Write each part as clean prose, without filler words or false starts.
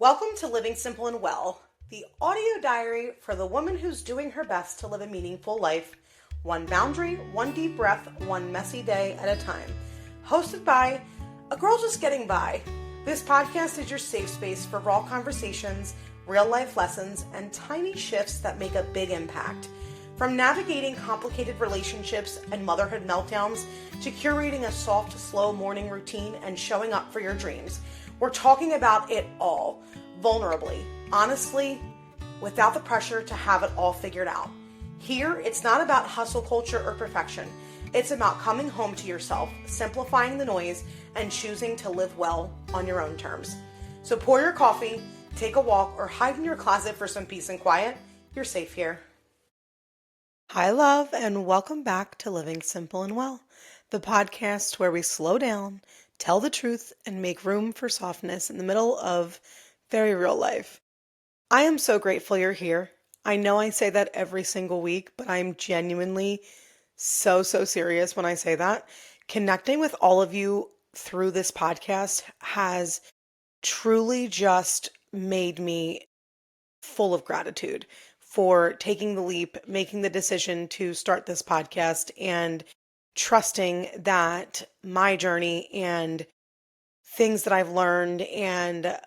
Welcome to Living Simple and Well, the audio diary for the woman who's doing her best to live a meaningful life, one boundary, one deep breath, one messy day at a time. Hosted by a girl just getting by. This podcast is your safe space for raw conversations, real life lessons, and tiny shifts that make a big impact. From navigating complicated relationships and motherhood meltdowns to curating a soft, slow morning routine and showing up for your dreams, we're talking about it all, vulnerably, honestly, without the pressure to have it all figured out. Here, it's not about hustle culture or perfection. It's about coming home to yourself, simplifying the noise, and choosing to live well on your own terms. So pour your coffee, take a walk, or hide in your closet for some peace and quiet. You're safe here. Hi, love, and welcome back to Living Simple and Well, the podcast where we slow down, tell the truth, and make room for softness in the middle of very real life. I am so grateful you're here. I know I say that every single week, but I'm genuinely so serious when I say that. Connecting with all of you through this podcast has truly just made me full of gratitude for taking the leap, making the decision to start this podcast, and trusting that my journey and things that I've learned and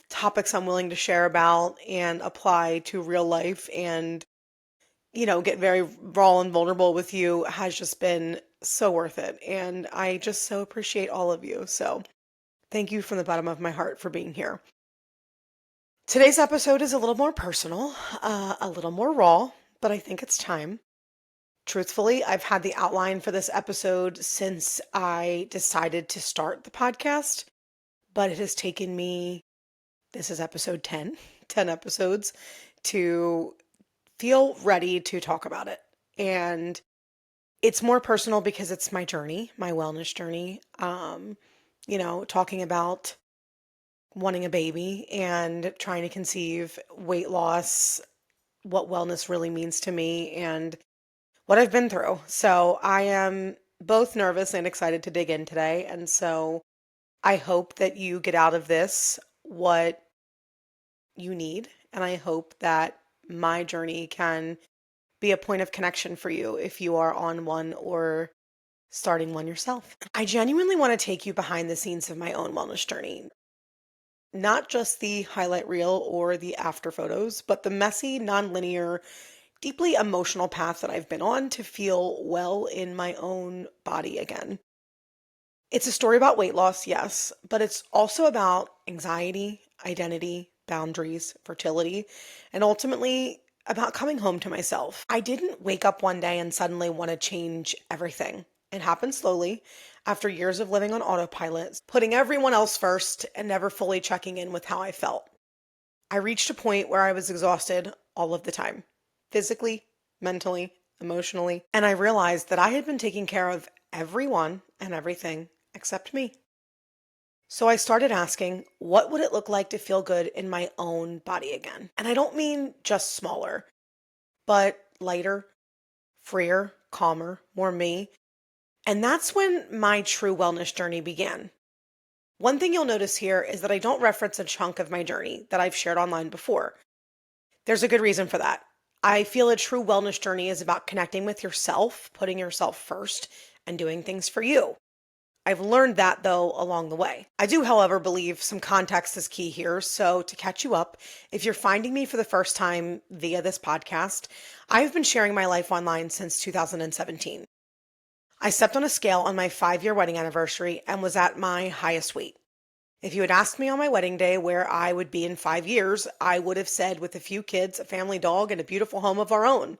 topics I'm willing to share about and apply to real life and, get very raw and vulnerable with you has just been so worth it. And I just so appreciate all of you. So thank you from the bottom of my heart for being here. Today's episode is a little more personal, a little more raw, but I think it's time. Truthfully, I've had the outline for this episode since I decided to start the podcast, but it has taken me, this is episode 10 episodes, to feel ready to talk about it. And it's more personal because it's my journey, my wellness journey, talking about wanting a baby and trying to conceive, weight loss, what wellness really means to me, and what I've been through. So I am both nervous and excited to dig in today. And so I hope that you get out of this what you need. And I hope that my journey can be a point of connection for you if you are on one or starting one yourself. I genuinely want to take you behind the scenes of my own wellness journey. Not just the highlight reel or the after photos, but the messy, nonlinear, deeply emotional path that I've been on to feel well in my own body again. It's a story about weight loss, yes, but it's also about anxiety, identity, boundaries, fertility, and ultimately about coming home to myself. I didn't wake up one day and suddenly want to change everything. It happened slowly after years of living on autopilot, putting everyone else first and never fully checking in with how I felt. I reached a point where I was exhausted all of the time, physically, mentally, emotionally, and I realized that I had been taking care of everyone and everything except me. So I started asking, what would it look like to feel good in my own body again? And I don't mean just smaller, but lighter, freer, calmer, more me. And that's when my true wellness journey began. One thing you'll notice here is that I don't reference a chunk of my journey that I've shared online before. There's a good reason for that. I feel a true wellness journey is about connecting with yourself, putting yourself first, and doing things for you. I've learned that, though, along the way. I do, however, believe some context is key here. So to catch you up, if you're finding me for the first time via this podcast, I've been sharing my life online since 2017. I stepped on a scale on my 5-year wedding anniversary and was at my highest weight. If you had asked me on my wedding day where I would be in 5 years, I would have said with a few kids, a family dog, and a beautiful home of our own.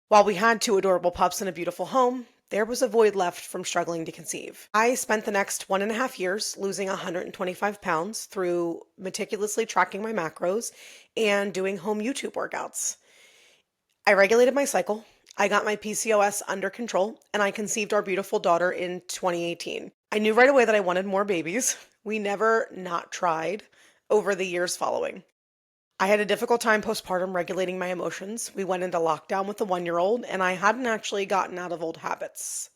While we had 2 adorable pups and a beautiful home, there was a void left from struggling to conceive. I spent the next 1.5 years losing 125 pounds through meticulously tracking my macros and doing home YouTube workouts. I regulated my cycle, I got my PCOS under control, and I conceived our beautiful daughter in 2018. I knew right away that I wanted more babies. We never not tried over the years following. I had a difficult time postpartum regulating my emotions. We went into lockdown with the 1-year-old, and I hadn't actually gotten out of old habits.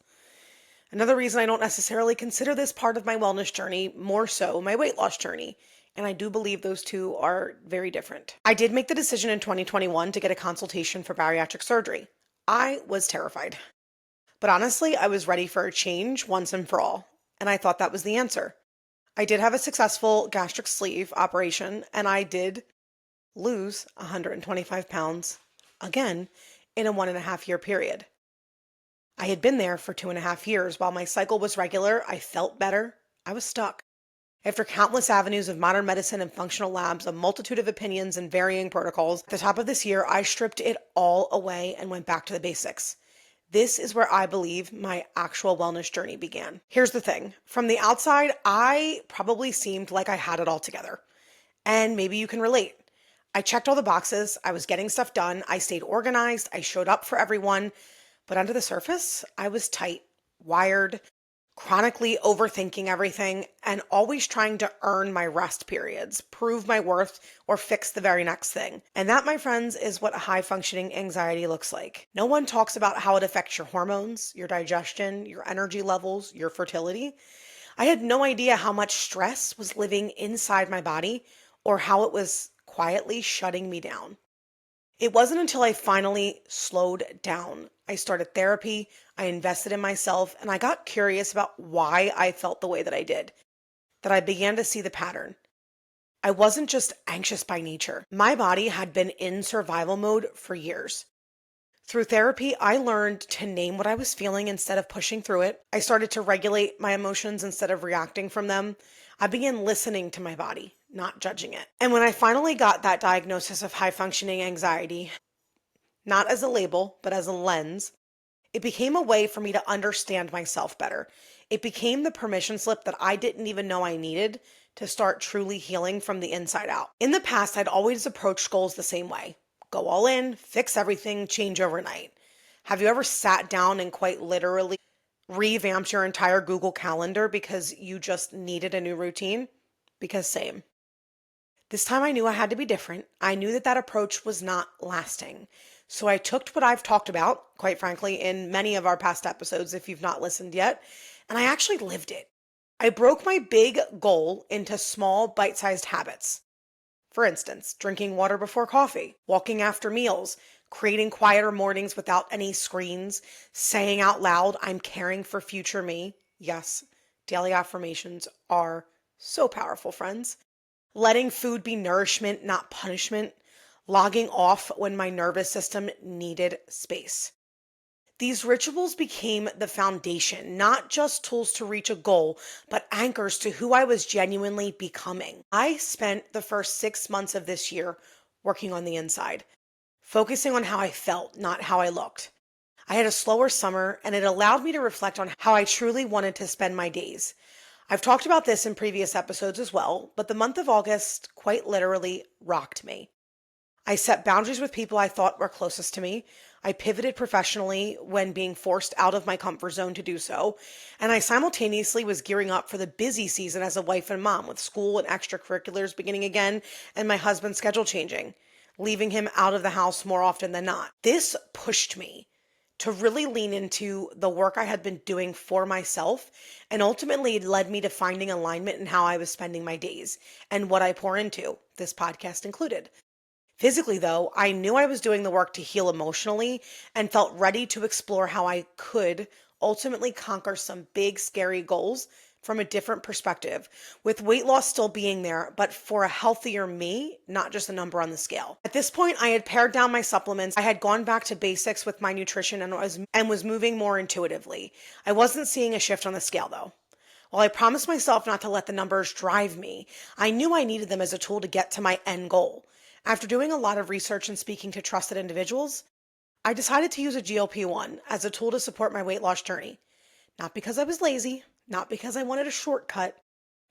Another reason I don't necessarily consider this part of my wellness journey, more so my weight loss journey. And I do believe those two are very different. I did make the decision in 2021 to get a consultation for bariatric surgery. I was terrified. But honestly, I was ready for a change once and for all. And I thought that was the answer. I did have a successful gastric sleeve operation, and I did lose 125 pounds again in a 1.5 year period. I had been there for 2.5 years. While my cycle was regular, I felt better. I was stuck. After countless avenues of modern medicine and functional labs, a multitude of opinions and varying protocols, at the top of this year, I stripped it all away and went back to the basics. This is where I believe my actual wellness journey began. Here's the thing. From the outside, I probably seemed like I had it all together. And maybe you can relate. I checked all the boxes. I was getting stuff done. I stayed organized. I showed up for everyone. But under the surface, I was tight, wired, chronically overthinking everything, and always trying to earn my rest periods, prove my worth, or fix the very next thing. And that, my friends, is what high functioning anxiety looks like. No one talks about how it affects your hormones, your digestion, your energy levels, your fertility. I had no idea how much stress was living inside my body or how it was quietly shutting me down. It wasn't until I finally slowed down. I started therapy, I invested in myself, and I got curious about why I felt the way that I did, that I began to see the pattern. I wasn't just anxious by nature. My body had been in survival mode for years. Through therapy, I learned to name what I was feeling instead of pushing through it. I started to regulate my emotions instead of reacting from them. I began listening to my body, not judging it. And when I finally got that diagnosis of high functioning anxiety, not as a label, but as a lens, it became a way for me to understand myself better. It became the permission slip that I didn't even know I needed to start truly healing from the inside out. In the past, I'd always approached goals the same way. Go all in, fix everything, change overnight. Have you ever sat down and quite literally revamped your entire Google Calendar because you just needed a new routine? Because same. This time I knew I had to be different. I knew that that approach was not lasting. So I took what I've talked about, quite frankly, in many of our past episodes, if you've not listened yet, and I actually lived it. I broke my big goal into small, bite-sized habits. For instance, drinking water before coffee, walking after meals, creating quieter mornings without any screens, saying out loud, I'm caring for future me. Yes, daily affirmations are so powerful, friends. Letting food be nourishment, not punishment. Logging off when my nervous system needed space. These rituals became the foundation, not just tools to reach a goal, but anchors to who I was genuinely becoming. I spent the first 6 months of this year working on the inside, focusing on how I felt, not how I looked. I had a slower summer, and it allowed me to reflect on how I truly wanted to spend my days. I've talked about this in previous episodes as well, but the month of August quite literally rocked me. I set boundaries with people I thought were closest to me. I pivoted professionally when being forced out of my comfort zone to do so. And I simultaneously was gearing up for the busy season as a wife and mom, with school and extracurriculars beginning again and my husband's schedule changing, leaving him out of the house more often than not. This pushed me to really lean into the work I had been doing for myself, and ultimately led me to finding alignment in how I was spending my days and what I pour into, this podcast included. Physically, though, I knew I was doing the work to heal emotionally and felt ready to explore how I could ultimately conquer some big, scary goals from a different perspective, with weight loss still being there, but for a healthier me, not just a number on the scale. At this point, I had pared down my supplements. I had gone back to basics with my nutrition and was moving more intuitively. I wasn't seeing a shift on the scale, though. While I promised myself not to let the numbers drive me, I knew I needed them as a tool to get to my end goal. After doing a lot of research and speaking to trusted individuals, I decided to use a GLP-1 as a tool to support my weight loss journey. Not because I was lazy, not because I wanted a shortcut,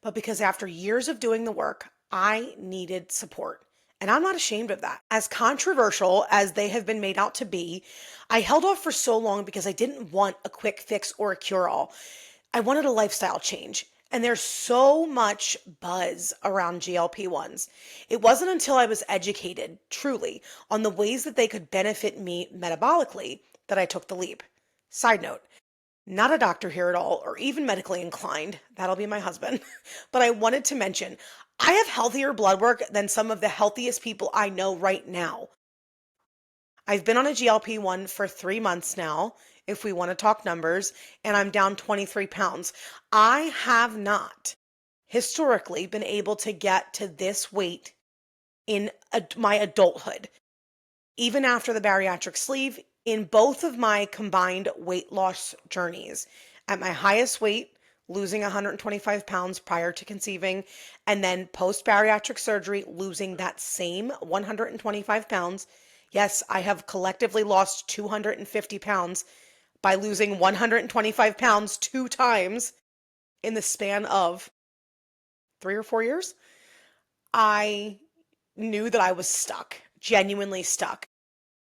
but because after years of doing the work, I needed support. And I'm not ashamed of that. As controversial as they have been made out to be, I held off for so long because I didn't want a quick fix or a cure-all. I wanted a lifestyle change. And there's so much buzz around GLP-1s. It wasn't until I was educated, truly, on the ways that they could benefit me metabolically that I took the leap. Side note, not a doctor here at all, or even medically inclined. That'll be my husband. But I wanted to mention, I have healthier blood work than some of the healthiest people I know right now. I've been on a GLP-1 for 3 months now, if we want to talk numbers, and I'm down 23 pounds. I have not historically been able to get to this weight in my adulthood, even after the bariatric sleeve, in both of my combined weight loss journeys. At my highest weight, losing 125 pounds prior to conceiving, and then post bariatric surgery, losing that same 125 pounds. Yes, I have collectively lost 250 pounds by losing 125 pounds 2 times in the span of 3 or 4 years. I knew that I was stuck, genuinely stuck.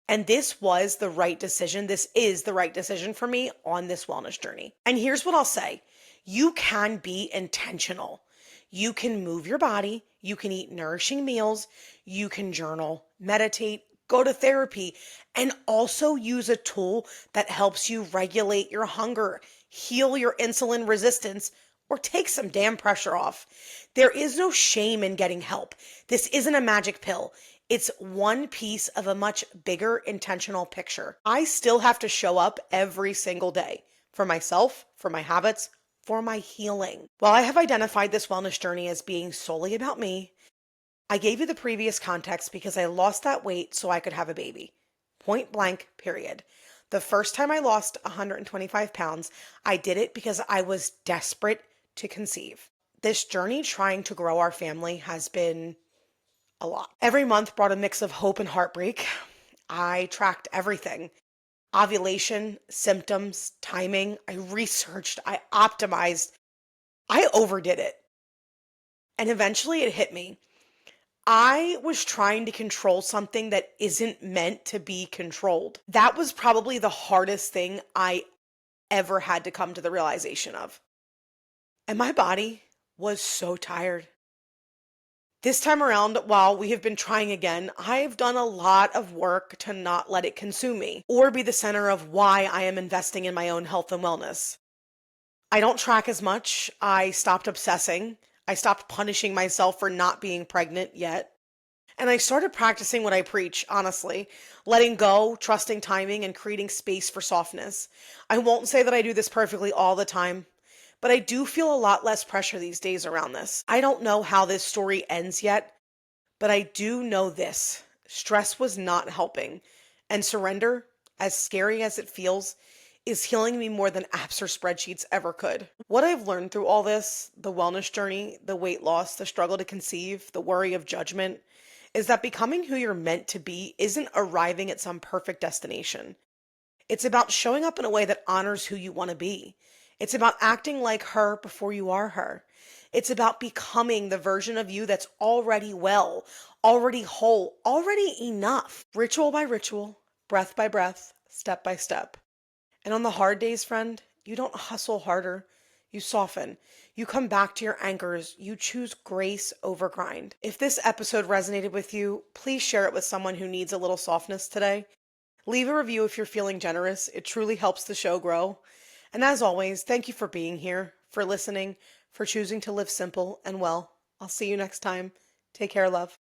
And this was the right decision. This is the right decision for me on this wellness journey. And here's what I'll say. You can be intentional. You can move your body. You can eat nourishing meals. You can journal, meditate, go to therapy, and also use a tool that helps you regulate your hunger, heal your insulin resistance, or take some damn pressure off. There is no shame in getting help. This isn't a magic pill. It's one piece of a much bigger intentional picture. I still have to show up every single day for myself, for my habits, for my healing. While I have identified this wellness journey as being solely about me, I gave you the previous context because I lost that weight so I could have a baby. Point blank, period. The first time I lost 125 pounds, I did it because I was desperate to conceive. This journey trying to grow our family has been a lot. Every month brought a mix of hope and heartbreak. I tracked everything. Ovulation, symptoms, timing. I researched, I optimized. I overdid it. And eventually it hit me. I was trying to control something that isn't meant to be controlled. That was probably the hardest thing I ever had to come to the realization of. And my body was so tired. This time around, while we have been trying again, I've done a lot of work to not let it consume me or be the center of why I am investing in my own health and wellness. I don't track as much. I stopped obsessing. I stopped punishing myself for not being pregnant yet. And I started practicing what I preach, honestly, letting go, trusting timing, and creating space for softness. I won't say that I do this perfectly all the time, but I do feel a lot less pressure these days around this. I don't know how this story ends yet, but I do know this. Stress was not helping, and surrender, as scary as it feels, is healing me more than apps or spreadsheets ever could. What I've learned through all this, the wellness journey, the weight loss, the struggle to conceive, the worry of judgment, is that becoming who you're meant to be isn't arriving at some perfect destination. It's about showing up in a way that honors who you want to be. It's about acting like her before you are her. It's about becoming the version of you that's already well, already whole, already enough. Ritual by ritual, breath by breath, step by step. And on the hard days, friend, you don't hustle harder. You soften. You come back to your anchors. You choose grace over grind. If this episode resonated with you, please share it with someone who needs a little softness today. Leave a review if you're feeling generous. It truly helps the show grow. And as always, thank you for being here, for listening, for choosing to live simple and well. I'll see you next time. Take care, love.